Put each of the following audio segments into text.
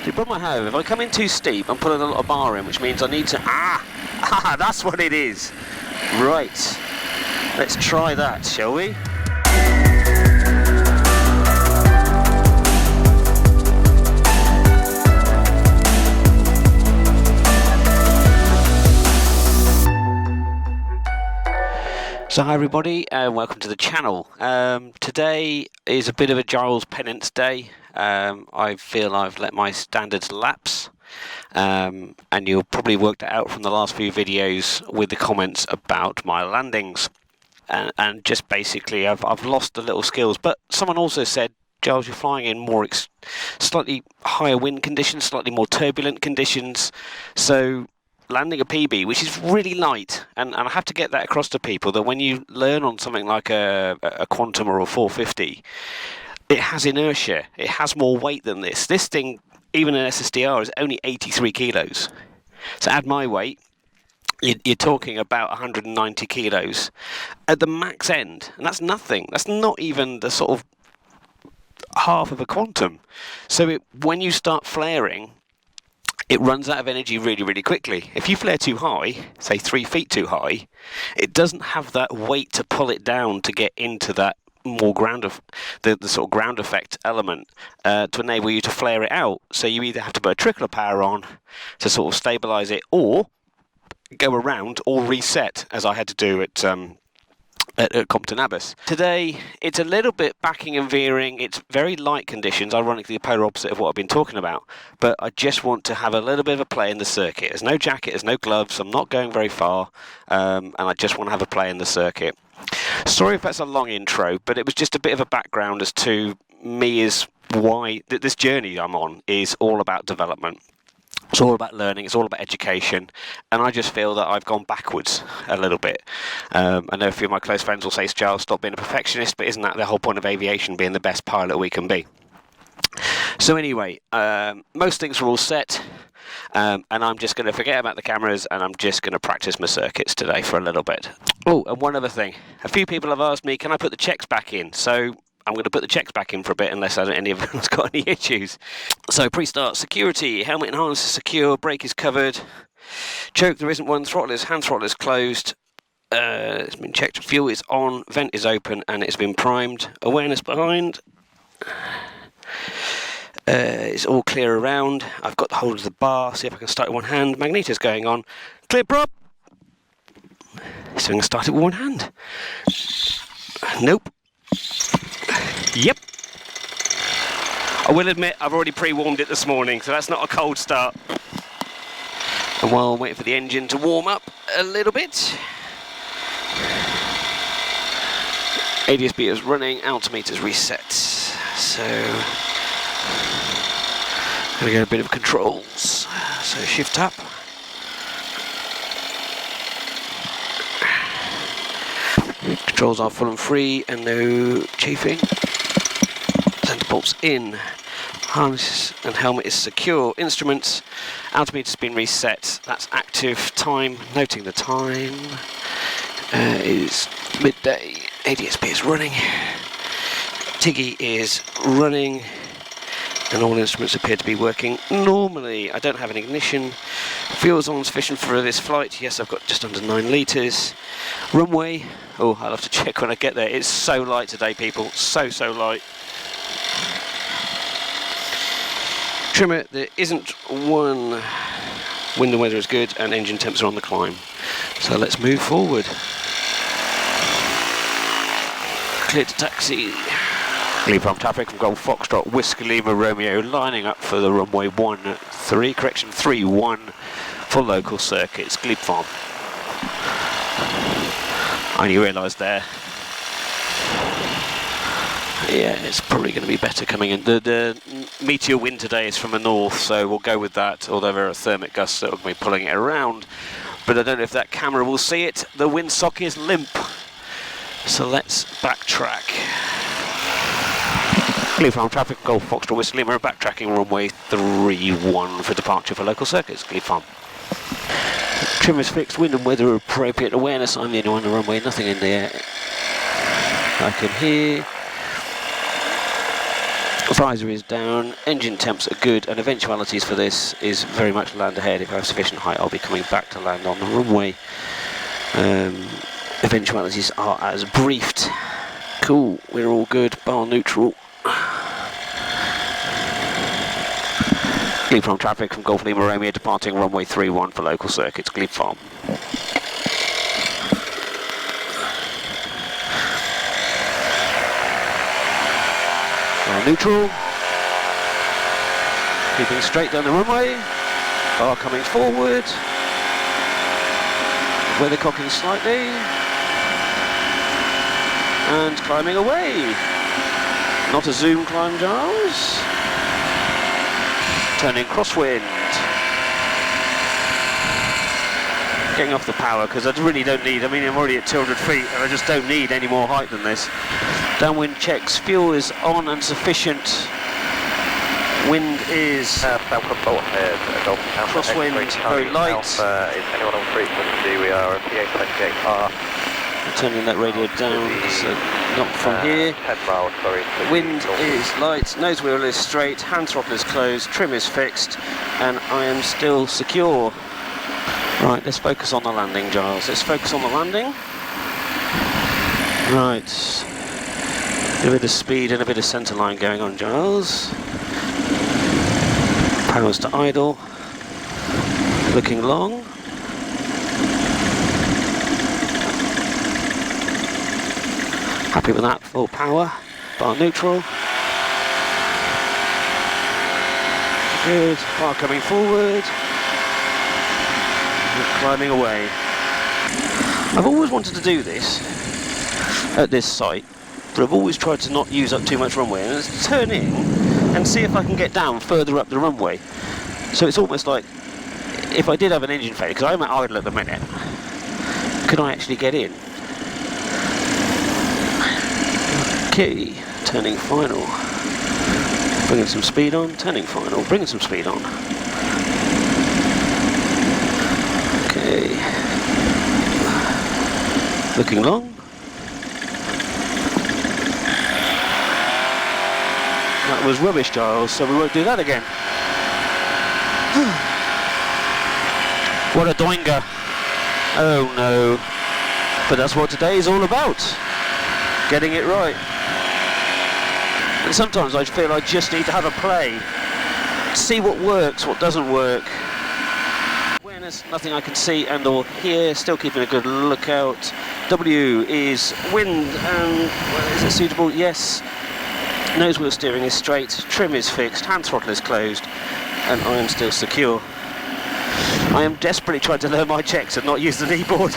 The problem I have, if I come in too steep, I'm putting a lot of bar in, which means I need to... that's what it is. Right. Let's try that, shall we? So hi everybody, and welcome to the channel. Today is a bit of a Giles penance day. I feel I've let my standards lapse, and you'll probably worked it out from the last few videos with the comments about my landings, and just basically I've lost the little skills. But someone also said, Giles, you're flying in more slightly higher wind conditions, slightly more turbulent conditions, so landing a PeaBee, which is really light, and I have to get that across to people, that when you learn on something like a Quantum or a 450, it has inertia, it has more weight than this. This thing, even an SSDR, is only 83 kilos. So add my weight, you're talking about 190 kilos at the max end, and that's nothing. That's not even the sort of half of a Quantum. So when you start flaring, it runs out of energy really, really quickly. If you flare too high, say 3 feet too high, it doesn't have that weight to pull it down to get into that more the sort of ground effect element to enable you to flare it out. So you either have to put a trickle of power on to sort of stabilise it, or go around or reset, as I had to do at Compton Abbas. Today it's a little bit backing and veering. It's very light conditions, ironically the polar opposite of what I've been talking about, but I just want to have a little bit of a play in the circuit. There's no jacket, there's no gloves, I'm not going very far, and I just want to have a play in the circuit. Sorry if that's a long intro, but it was just a bit of a background as to me, is why this journey I'm on is all about development. It's all about learning, it's all about education, and I just feel that I've gone backwards a little bit. I know a few of my close friends will say, Giles, stop being a perfectionist, but isn't that the whole point of aviation, being the best pilot we can be? So anyway, most things are all set, and I'm just going to forget about the cameras, and I'm just going to practice my circuits today for a little bit. Oh, and one other thing. A few people have asked me, can I put the checks back in? So I'm going to put the checks back in for a bit, unless any of anyone's got any issues. So pre-start security, helmet and harness is secure, brake is covered, choke there isn't one, hand throttle is closed, it's been checked, fuel is on, vent is open, and it's been primed. Awareness behind, it's all clear around. I've got the hold of the bar, see if I can start it with one hand. Magnetor's going on, clear prop. So I'm going to start it with one hand. Nope. Yep. I will admit I've already pre-warmed it this morning, so that's not a cold start. And while I'm waiting for the engine to warm up a little bit, ADS-B is running, altimeter's reset. So I'm going to get a bit of controls. So shift up. Controls are full and free and no chafing. Center bolts in. Harness and helmet is secure. Instruments, altimeter's been reset. That's active. Time, noting the time is midday. ADS-B is running. Tiggy is running. And all instruments appear to be working normally. I don't have an ignition. Fuel's on sufficient for this flight. Yes, I've got just under 9 litres. Runway. Oh, I'll have to check when I get there. It's so light today, people. So light. Trimmer, there isn't one. Wind and weather is good, and engine temps are on the climb. So let's move forward. Clear to taxi. Lead from traffic from Golf Foxtrot, Whiskey Lima Romeo, lining up for the runway 31 for local circuits, Glebe Farm. And you realise there, yeah, it's probably going to be better coming in. The meteor wind today is from the north, so we'll go with that, although there are thermic gusts that will be pulling it around. But I don't know if that camera will see it. The windsock is limp. So let's backtrack. Glebe Farm traffic, Golf Foxtrot, Whiskey Lima, backtracking runway 31 for departure for local circuits, Glebe Farm. Trim is fixed, wind and weather appropriate, awareness, I'm the only one on the runway, nothing in the air I can hear. Visor is down, engine temps are good, and eventualities for this is very much land ahead. If I have sufficient height, I'll be coming back to land on the runway. Eventualities are as briefed. Cool, we're all good, bar neutral. Glebe Farm traffic from Golf Lima Romeo departing runway 31 for local circuits, Glebe Farm. Neutral, keeping straight down the runway, bar coming forward, weathercocking slightly, and climbing away. Not a zoom climb, Giles. Turning crosswind. Getting off the power because I really don't need, I'm already at 200 feet and I just don't need any more height than this. Downwind checks, fuel is on and sufficient. Wind is crosswind, very light. Alpha, is anyone on frequency? We are at PA28R. Turning that radio down, so not from here. 10 miles, sorry. Wind is light, nose wheel is straight, hand throttle is closed, trim is fixed, and I am still secure. Right, let's focus on the landing, Giles. Let's focus on the landing. Right. A bit of speed and a bit of centre line going on, Giles. Powers to idle. Looking long. Happy with that, full power. Bar neutral. Good, bar coming forward. Climbing away. I've always wanted to do this at this site, but I've always tried to not use up too much runway and just turn in and see if I can get down further up the runway. So it's almost like if I did have an engine failure, because I'm at idle at the minute, could I actually get in? Okay, turning final. Bringing some speed on, turning final, bringing some speed on. Okay. Looking long. That was rubbish, Giles, so we won't do that again. What a doinga. Oh no. But that's what today is all about. Getting it right. And sometimes I feel I just need to have a play. See what works, what doesn't work. Awareness, nothing I can see and or hear. Still keeping a good lookout. W is wind and is it suitable? Yes. Nose wheel steering is straight, trim is fixed, hand throttle is closed, and I am still secure. I am desperately trying to learn my checks and not use the kneeboard.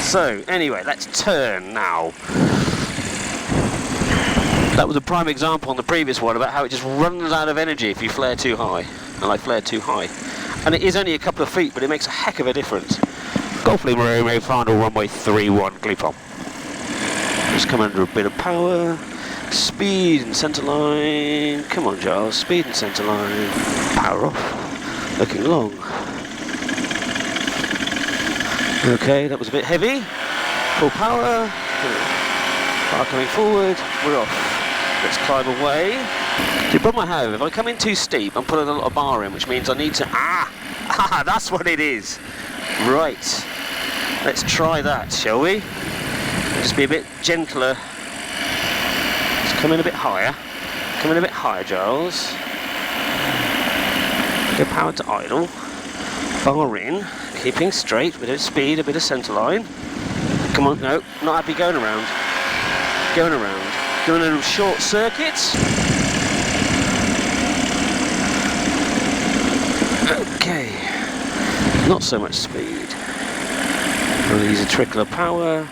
So, anyway, let's turn now. That was a prime example on the previous one about how it just runs out of energy if you flare too high. And I flared too high. And it is only a couple of feet, but it makes a heck of a difference. Golf Lima Romeo, final runway 31, Glebe Farm. Just come under a bit of power. Speed and centre line. Come on, Giles. Speed and centre line. Power off. Looking long. Okay, that was a bit heavy. Full power. Bar coming forward. We're off. Let's climb away. The problem I have, if I come in too steep, I'm putting a lot of bar in, which means I need to... that's what it is. Right. Let's try that, shall we? Just be a bit gentler. Let's come in a bit higher. Come in a bit higher, Giles. Go power to idle. Bar in. Keeping straight, a bit of speed, a bit of centre line. Come on, no, not happy going around. Going around. Doing a little short circuits. Okay. Not so much speed. We'll use a trickle of power.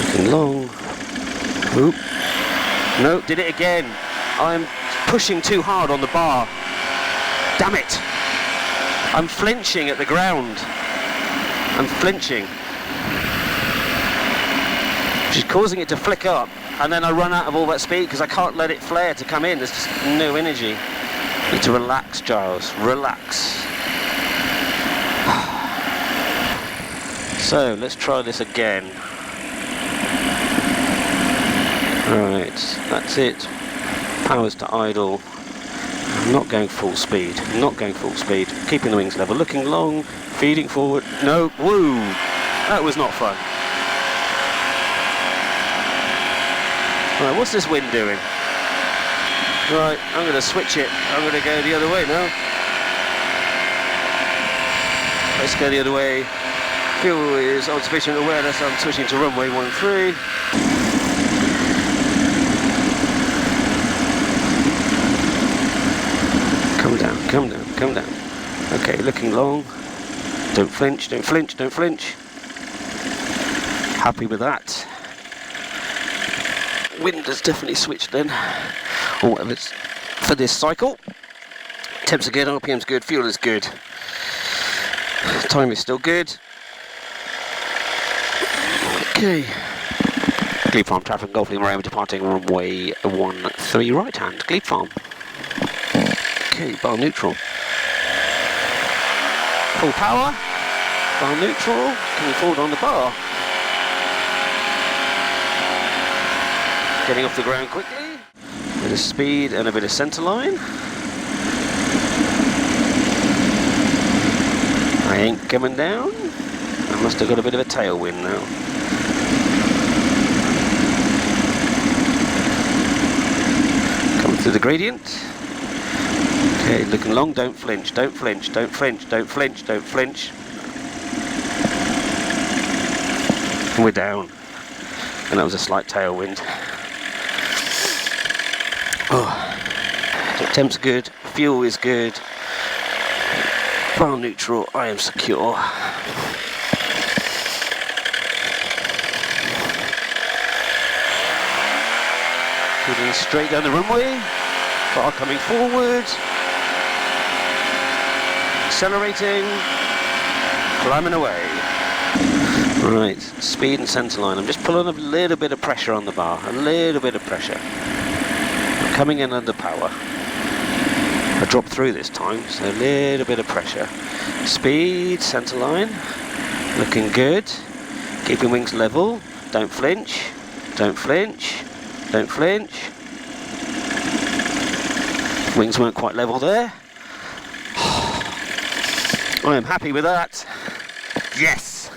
Looking long. Oop. No, did it again. I'm pushing too hard on the bar. Damn it. I'm flinching at the ground. I'm flinching. Which is causing it to flick up, and then I run out of all that speed because I can't let it flare to come in. There's just no energy. Need to relax, Giles. Relax. So let's try this again. Right, that's it. Powers to idle. I'm not going full speed. Not going full speed. Keeping the wings level. Looking long. Feeding forward. No. Woo! That was not fun. Right, what's this wind doing? Right, I'm going to switch it. I'm going to go the other way now. Let's go the other way. Fuel is on sufficient awareness. I'm switching to runway 13. Come down, come down, come down. Okay, looking long. Don't flinch, don't flinch, don't flinch. Happy with that. Wind has definitely switched then. Or whatever it's for this cycle. Temps are good, RPM's good, fuel is good. Time is still good. Okay. Glebe Farm traffic, Golf Lima Romeo departing runway 13 right hand. Glebe Farm. Okay, bar neutral. Full power. Bar neutral. Coming forward on the bar. Getting off the ground quickly. A bit of speed and a bit of centre line. I ain't coming down. I must have got a bit of a tailwind now. Coming through the gradient. Okay, looking long, don't flinch, don't flinch, don't flinch, don't flinch, don't flinch. And we're down. And that was a slight tailwind. Oh. So temp's good, fuel is good. Bar neutral, I am secure. Heading straight down the runway. Bar coming forward. Accelerating. Climbing away. Right, speed and centre line. I'm just pulling a little bit of pressure on the bar. A little bit of pressure. I'm coming in under power. I dropped through this time, so a little bit of pressure. Speed, centre line, looking good. Keeping wings level, don't flinch, don't flinch, don't flinch. Wings weren't quite level there. I am happy with that. Yes!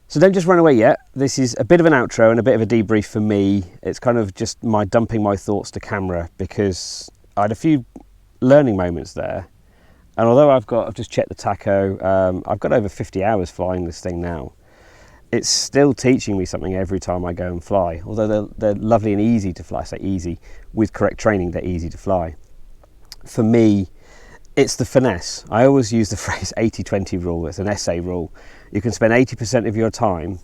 So don't just run away yet. This is a bit of an outro and a bit of a debrief for me. It's kind of just my dumping my thoughts to camera because I had a few learning moments there. And although I've just checked the tacho, I've got over 50 hours flying this thing now. It's still teaching me something every time I go and fly. Although they're lovely and easy to fly, I say easy, with correct training, they're easy to fly. For me, it's the finesse. I always use the phrase 80-20 rule. It's an essay rule. You can spend 80% of your time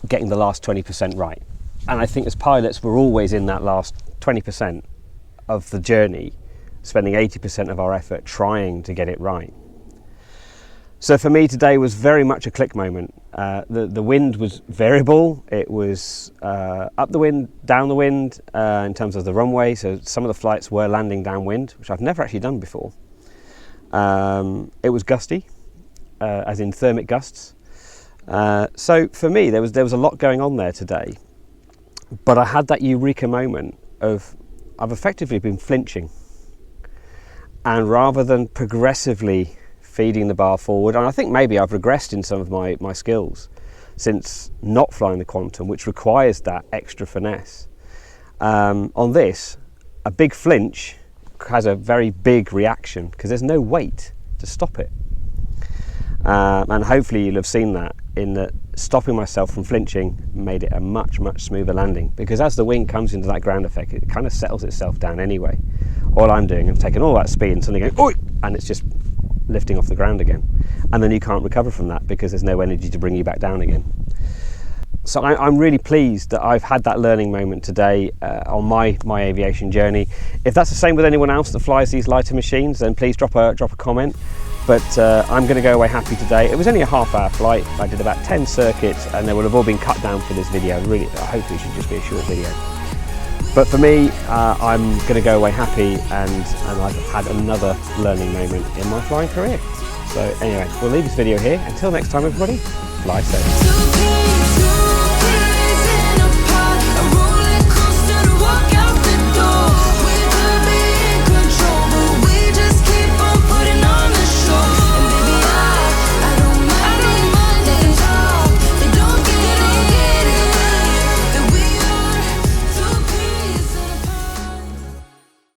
getting the last 20% right. And I think as pilots, we're always in that last 20% of the journey, spending 80% of our effort trying to get it right. So for me today was very much a click moment. The wind was variable. It was up the wind, down the wind in terms of the runway. So some of the flights were landing downwind, which I've never actually done before. It was gusty, as in thermic gusts. So for me, there was a lot going on there today. But I had that eureka moment of I've effectively been flinching. And rather than progressively feeding the bar forward, and I think maybe I've regressed in some of my skills since not flying the Quantum, which requires that extra finesse. On this, a big flinch has a very big reaction because there's no weight to stop it. And hopefully you'll have seen that in that stopping myself from flinching made it a much smoother landing, because as the wing comes into that ground effect, it kind of settles itself down anyway. All I'm doing, I'm taking all that speed and suddenly going, oi, and it's just lifting off the ground again, and then you can't recover from that because there's no energy to bring you back down again. So I'm really pleased that I've had that learning moment today on my aviation journey. If that's the same with anyone else that flies these lighter machines, then please drop a comment. But I'm going to go away happy today. It was only a half-hour flight. I did about 10 circuits, and they would have all been cut down for this video. Really, hopefully it should just be a short video. But for me, I'm going to go away happy, and I've had another learning moment in my flying career. So anyway, we'll leave this video here. Until next time, everybody, fly safe.